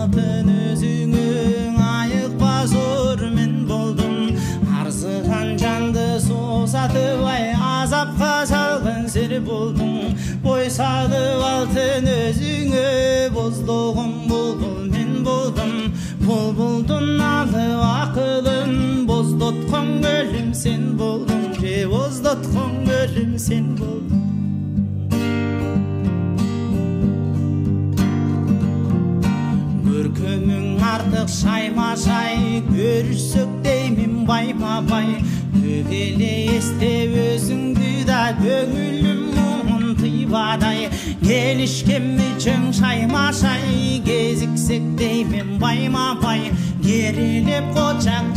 алтын өзүңө айыкпа зор мен болдум арзыган жанды сусатыбай азапка салган сен болдуң бой салып алтын өзүңө боздогон булбул мен болдум булбулдун алып акылын боздоткон көлүм сен болдуң же боздоткон көлүм сен болдуң көркөмүң артык шайма-шай көрүшсөк деймин байма-бай көп эле эстеп өзүңдү да көңүлүм муңун тыйбадай келишкенми чөң шайма-шай кезиксек деймин байма-бай керилеп кочак